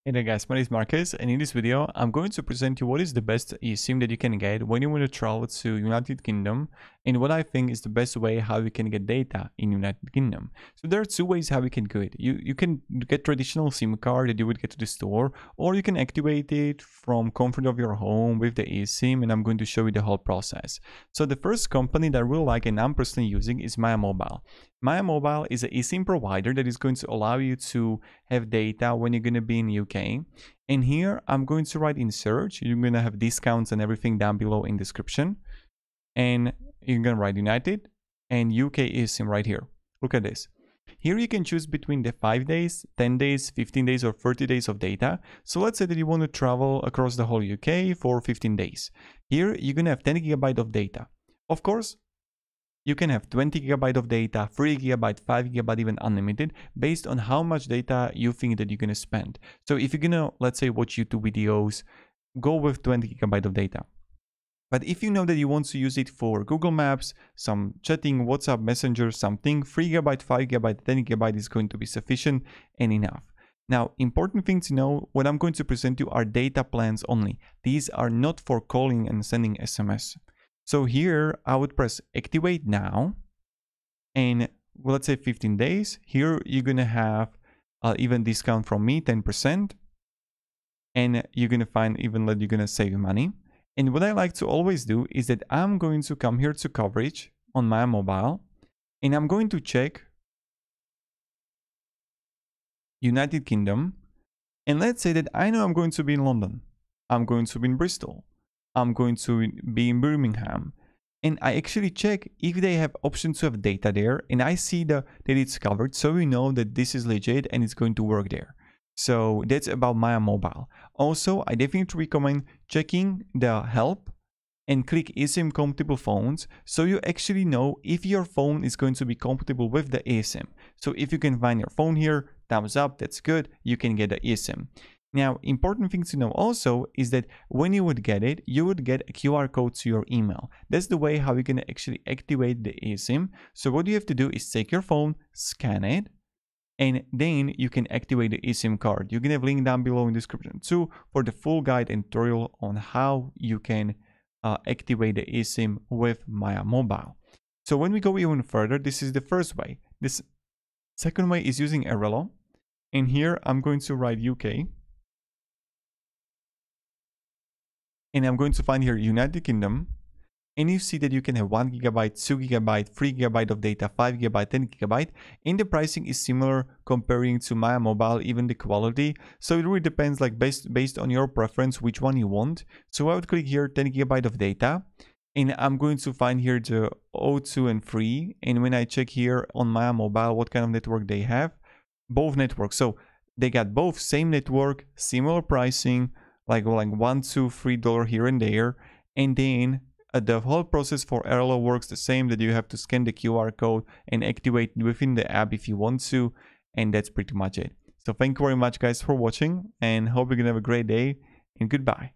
Hey there guys, my name is Marcus, and in this video I'm going to present you what is the best eSIM that you can get when you want to travel to United Kingdom and what I think is the best way how you can get data in United Kingdom. So there are two ways how you can do it. You can get traditional SIM card that you would get to the store, or you can activate it from comfort of your home with the eSIM, and I'm going to show you the whole process. So the first company that I really like and I'm personally using is Maya Mobile. Maya Mobile is an eSIM provider that is going to allow you to have data when you're going to be in UK. And here I'm going to write in search. You're going to have discounts and everything down below in description. And you're going to write United and UK eSIM right here. Look at this. Here you can choose between the 5 days, 10 days, 15 days, or 30 days of data. So let's say that you want to travel across the whole UK for 15 days. Here you're going to have 10 GB of data. Of course, you can have 20 GB of data, 3 GB, 5 GB, even unlimited, based on how much data you think that you're going to spend. So if you're going to, let's say, watch YouTube videos, go with 20 GB of data. But if you know that you want to use it for Google Maps, some chatting, WhatsApp, Messenger, something, 3 GB, 5 GB, 10 GB is going to be sufficient and enough. Now, important thing to know, what I'm going to present you are data plans only. These are not for calling and sending SMS. So here I would press activate now, and let's say 15 days. Here you're gonna have even discount from me, 10%, and you're gonna find even that you're gonna save money. And what I like to always do is that I'm going to come here to coverage on my mobile, and I'm going to check United Kingdom. And let's say that I know I'm going to be in London, I'm going to be in Bristol, I'm going to be in Birmingham, and I actually check if they have options to have data there, and I see that it's covered, so we know that this is legit and it's going to work there. So that's about Maya Mobile. Also, I definitely recommend checking the help and click eSIM compatible phones, so you actually know if your phone is going to be compatible with the eSIM. So if you can find your phone here, thumbs up, that's good, you can get the eSIM. Now, important thing to know also is that when you would get it, you would get a QR code to your email. That's the way how you're going to actually activate the eSIM. So what you have to do is take your phone, scan it, and then you can activate the eSIM card. You can have a link down below in the description too for the full guide and tutorial on how you can activate the eSIM with Maya Mobile. So when we go even further, this is the first way. This second way is using Airalo. And here I'm going to write UK. And I'm going to find here United Kingdom, and you see that you can have 1 GB, 2 GB, 3 GB of data, 5 GB, 10 GB, and the pricing is similar comparing to Maya Mobile, even the quality. So it really depends, like based on your preference, which one you want. So I would click here 10 GB of data, and I'm going to find here the O2 and 3. And when I check here on Maya Mobile what kind of network they have, both networks. So they got both same network, similar pricing, like $1, $2, $3 here and there. And then the whole process for Airalo works the same, that you have to scan the QR code and activate within the app if you want to, and that's pretty much it. So thank you very much guys for watching, and hope you're gonna have a great day, and goodbye.